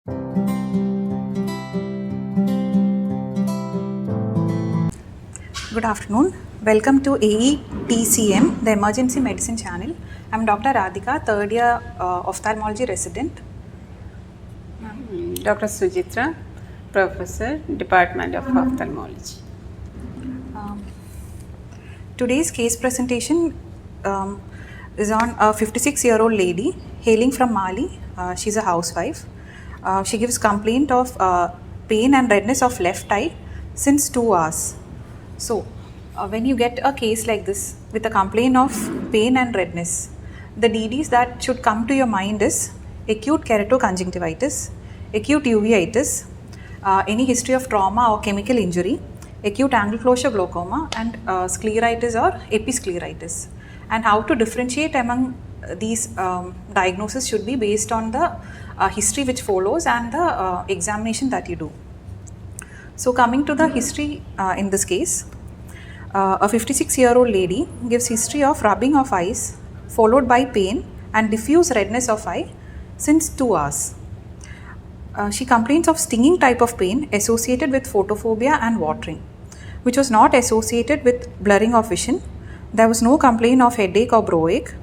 Good afternoon. Welcome to AETCM, the Emergency Medicine Channel. I'm Dr. Radhika, third year ophthalmology resident. Dr. Sujitra, Professor, Department of Ophthalmology. Today's case presentation is on a 56-year-old lady hailing from Mali. She's a housewife. She gives complaint of pain and redness of left eye since 2 hours. So, when you get a case like this with a complaint of pain and redness, the DDs that should come to your mind is acute keratoconjunctivitis, acute uveitis, any history of trauma or chemical injury, acute angle closure glaucoma, and scleritis or episcleritis. And how to differentiate among these diagnoses should be based on the history which follows and the examination that you do. So coming to the history in this case, a 56-year-old lady gives history of rubbing of eyes followed by pain and diffuse redness of eye since 2 hours. She complains of stinging type of pain associated with photophobia and watering, which was not associated with blurring of vision. There was no complaint of headache or broache,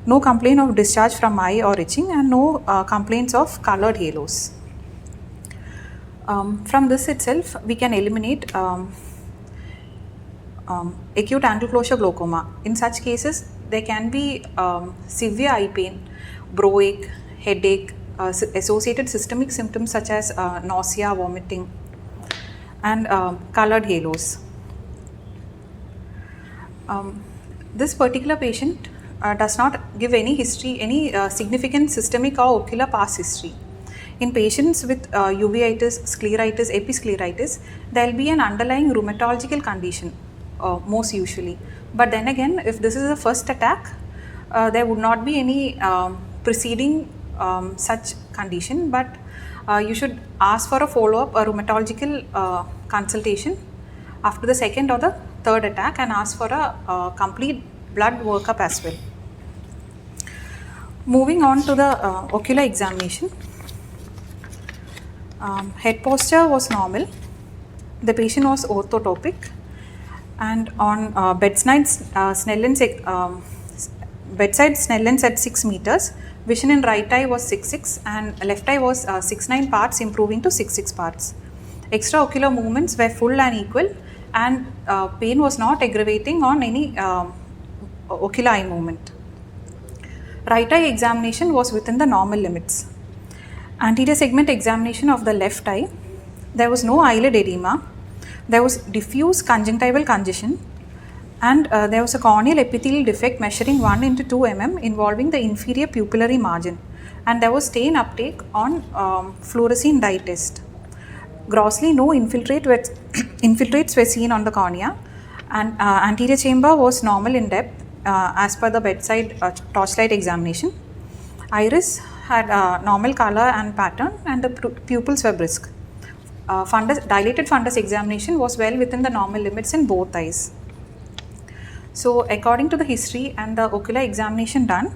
no complaint of discharge from eye or itching, and no complaints of colored halos. From this itself, we can eliminate acute angle closure glaucoma. In such cases, there can be severe eye pain, broache, headache, associated systemic symptoms such as nausea, vomiting, and colored halos. This particular patient does not give any history, any significant systemic or ocular past history. In patients with uveitis, scleritis, episcleritis, there will be an underlying rheumatological condition most usually. But then again, if this is the first attack, there would not be any preceding such condition, but you should ask for a follow-up, a rheumatological consultation after the second or the third attack, and ask for a complete blood workup as well. Moving on to the ocular examination. Head posture was normal. The patient was orthotopic, and on bedside Snellens at 6 meters. Vision in right eye was 6.6 and left eye was 6.9 parts, improving to 6.6 parts. Extraocular movements were full and equal, and pain was not aggravating on any ocular eye movement. Right eye examination was within the normal limits. Anterior segment examination of the left eye, there was no eyelid edema, there was diffuse conjunctival congestion, and there was a corneal epithelial defect measuring 1 into 2 mm involving the inferior pupillary margin, and there was stain uptake on fluorescein dye test. Grossly no infiltrates were seen on the cornea, and anterior chamber was normal in depth as per the bedside torchlight examination. Iris had normal color and pattern, and the pupils were brisk. Dilated fundus examination was well within the normal limits in both eyes. So according to the history and the ocular examination done,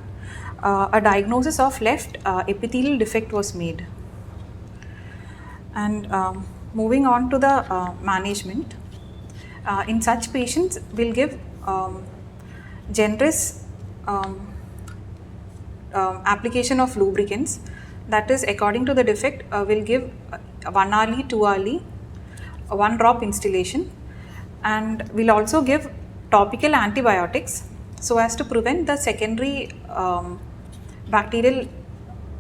a diagnosis of left epithelial defect was made. And moving on to the management, in such patients we'll give generous application of lubricants. That is, according to the defect, we'll give 1 hourly, 2 hourly, 1 drop instillation, and we'll also give topical antibiotics so as to prevent the secondary bacterial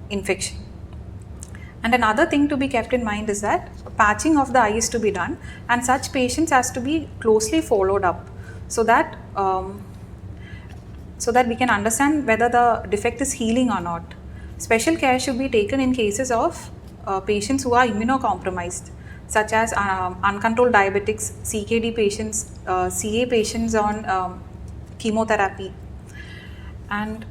infection. And another thing to be kept in mind is that patching of the eye is to be done, and such patients has to be closely followed up so that we can understand whether the defect is healing or not. Special care should be taken in cases of patients who are immunocompromised, such as uncontrolled diabetics, CKD patients, CA patients on chemotherapy. And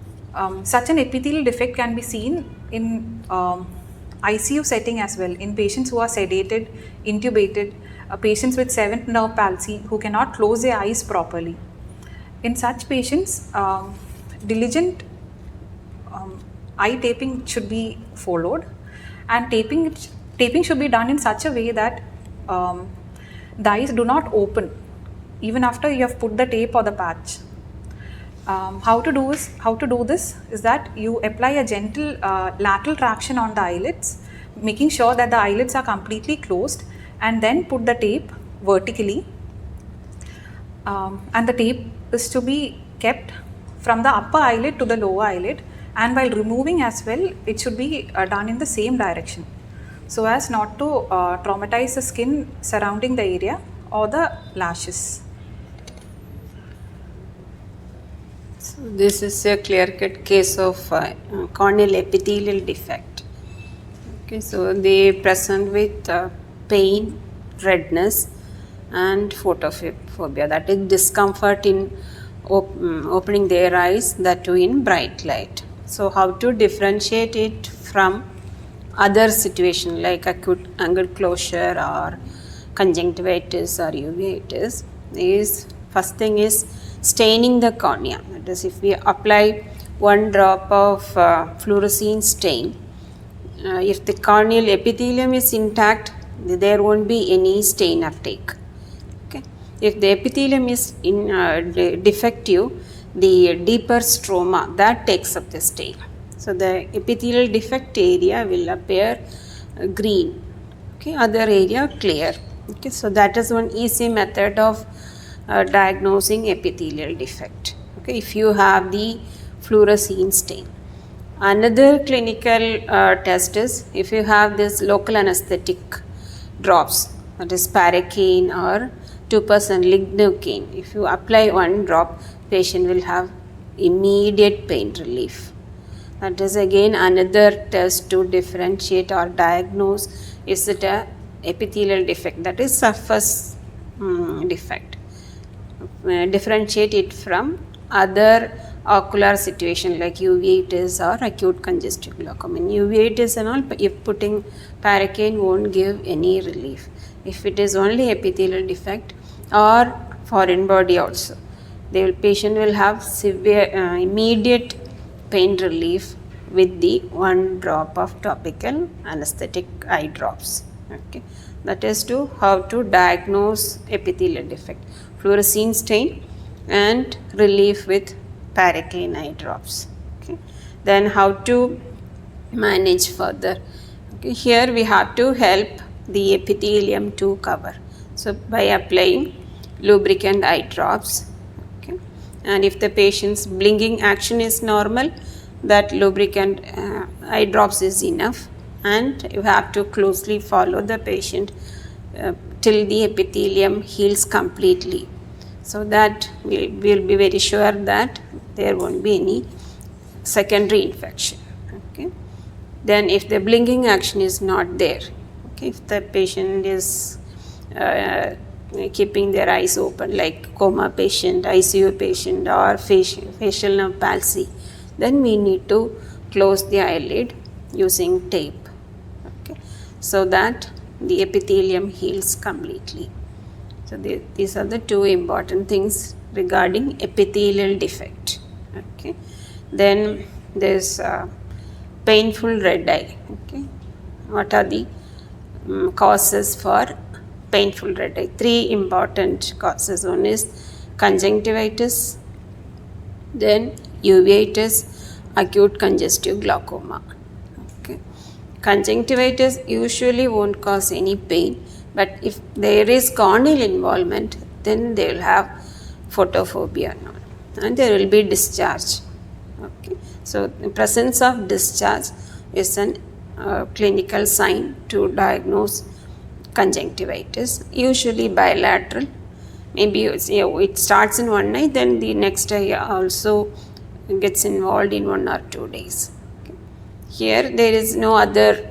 such an epithelial defect can be seen in ICU setting as well, in patients who are sedated, intubated, patients with 7th nerve palsy who cannot close their eyes properly. In such patients, diligent eye taping should be followed, and taping should be done in such a way that the eyes do not open even after you have put the tape or the patch. How to do this is that you apply a gentle lateral traction on the eyelids, making sure that the eyelids are completely closed, and then put the tape vertically. And the tape is to be kept from the upper eyelid to the lower eyelid, and while removing as well, it should be done in the same direction, so as not to traumatize the skin surrounding the area or the lashes. So this is a clear-cut case of corneal epithelial defect. Okay, so they present with pain, redness, and photophobia, that is discomfort in opening their eyes, that too in bright light. So how to differentiate it from other situation like acute angle closure or conjunctivitis or uveitis is, first thing is staining the cornea. That is, if we apply 1 drop of fluorescein stain, if the corneal epithelium is intact, there won't be any stain uptake. Okay. If the epithelium is defective, the deeper stroma that takes up the stain. So the epithelial defect area will appear green. Okay, other area clear. Okay, so that is one easy method of diagnosing epithelial defect. Okay, if you have the fluorescein stain. Another clinical test is if you have this local anesthetic drops, that is paracaine or 2% lignocaine. If you apply 1 drop, patient will have immediate pain relief. That is again another test to differentiate or diagnose, is it a epithelial defect, that is surface defect. Differentiate it from other ocular situation like uveitis or acute congestive glaucoma. In uveitis and all, if putting paracaine won't give any relief. If it is only epithelial defect or foreign body also, the patient will have severe immediate pain relief with the 1 drop of topical anesthetic eye drops. Okay, that is to how to diagnose epithelial defect, fluorescein stain and relief with paracaine eye drops. Okay, then how to manage further. Okay, here we have to help the epithelium to cover, so by applying lubricant eye drops. Okay, and if the patient's blinking action is normal, that lubricant eye drops is enough, and you have to closely follow the patient till the epithelium heals completely, so that we will be very sure that there won't be any secondary infection. Okay, then if the blinking action is not there, okay, if the patient is keeping their eyes open like coma patient, ICU patient or facial nerve palsy, then we need to close the eyelid using tape. Okay, so that the epithelium heals completely. So these are the 2 important things regarding epithelial defect. Okay, then there's painful red eye. Okay, what are the causes for painful red eye? 3 important causes. One is conjunctivitis, then uveitis, acute congestive glaucoma. Okay, conjunctivitis usually won't cause any pain, but if there is corneal involvement, then they will have photophobia and there will be discharge. Okay, so the presence of discharge is an clinical sign to diagnose conjunctivitis, usually bilateral. Maybe it starts in one eye, then the next eye also gets involved in 1 or 2 days. Okay. Here there is no other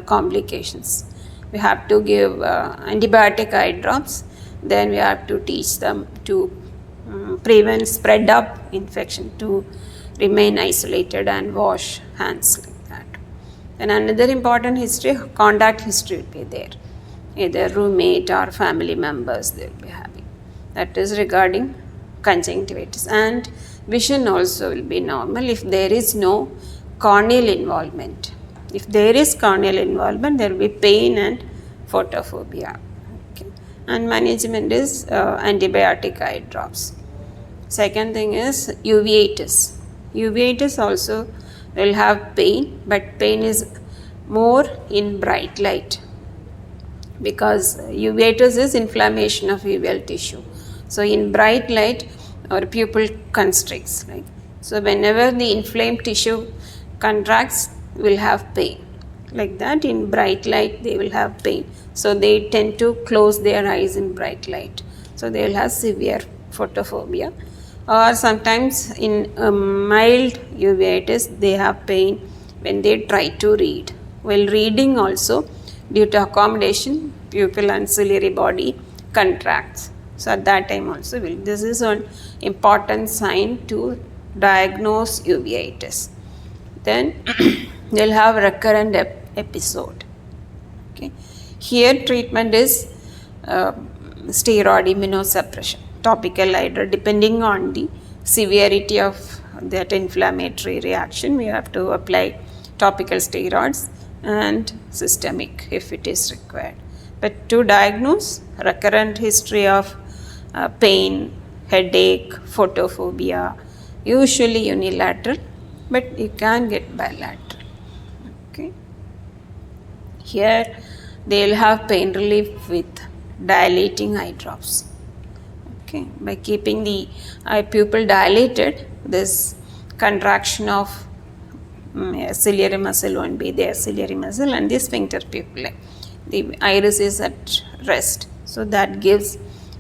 complications. We have to give antibiotic eye drops, then we have to teach them to prevent spread of infection, to remain isolated and wash hands like that. And another important history, contact history will be there, either roommate or family members they will be having. That is regarding conjunctivitis. And vision also will be normal if there is no corneal involvement. If there is corneal involvement, there will be pain and photophobia. Okay. And management is antibiotic eye drops. Second thing is uveitis. Uveitis also will have pain, but pain is more in bright light, because uveitis is inflammation of uveal tissue. So in bright light, our pupil constricts. Right? So whenever the inflamed tissue contracts, will have pain. Like that, in bright light they will have pain. So they tend to close their eyes in bright light. So they will have severe photophobia. Or sometimes in mild uveitis, they have pain when they try to read. While reading also, due to accommodation, pupil and ciliary body contracts. So at that time also, this is an important sign to diagnose uveitis. Then they'll have recurrent episode. Okay. Here treatment is steroid immunosuppression, topical eye drop. Depending on the severity of that inflammatory reaction, we have to apply topical steroids and systemic if it is required. But to diagnose recurrent history of pain, headache, photophobia, usually unilateral, but you can get bilateral. Okay. Here they will have pain relief with dilating eye drops. Okay. By keeping the eye pupil dilated, this contraction of ciliary muscle won't be there, ciliary muscle and the sphincter pupillae. The iris is at rest. So that gives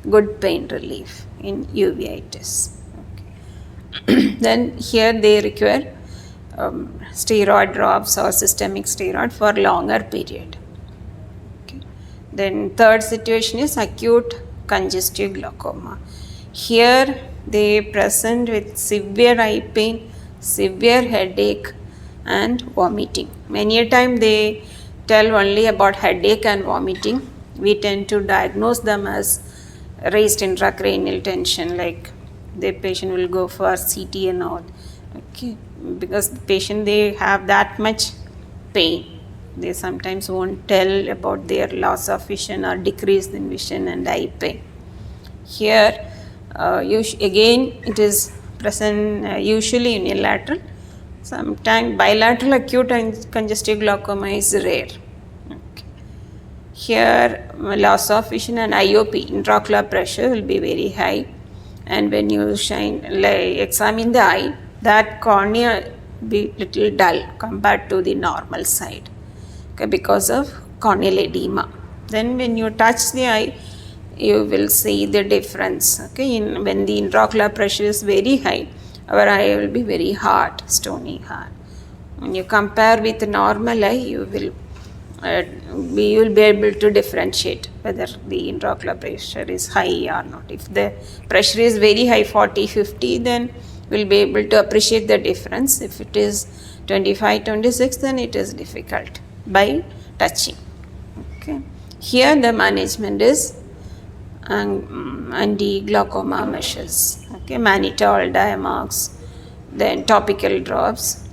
good pain relief in uveitis. Okay. Then here they require steroid drops or systemic steroid for longer period. Okay. Then third situation is acute congestive glaucoma. Here they present with severe eye pain, severe headache and vomiting. Many a time they tell only about headache and vomiting. We tend to diagnose them as raised intracranial tension, like the patient will go for CT and all. Okay. Because the patient, they have that much pain. They sometimes won't tell about their loss of vision or decrease in vision and eye pain. Here again it is present usually unilateral. Sometimes bilateral acute congestive glaucoma is rare. Okay. Here loss of vision and IOP, intraocular pressure, will be very high, and when you examine the eye, that cornea be little dull compared to the normal side, okay, because of corneal edema. Then when you touch the eye, you will see the difference. Okay, when the intraocular pressure is very high, our eye will be very hard, stony hard. When you compare with the normal eye, you will be able to differentiate whether the intraocular pressure is high or not. If the pressure is very high, 40, 50, then we'll be able to appreciate the difference. If it is 25, 26, then it is difficult by touching. Okay. Here the management is anti-glaucoma measures. Okay, mannitol, Diamox, then topical drops.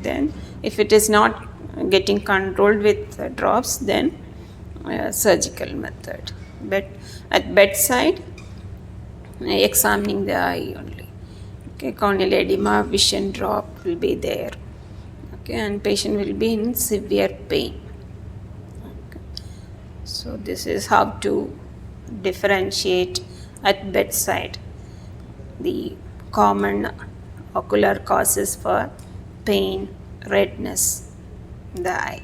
Then if it is not getting controlled with drops, then surgical method. But at bedside, examining the eye only. Okay, corneal edema, vision drop will be there. Okay, and patient will be in severe pain. Okay. So this is how to differentiate at bedside the common ocular causes for pain, redness in the eye.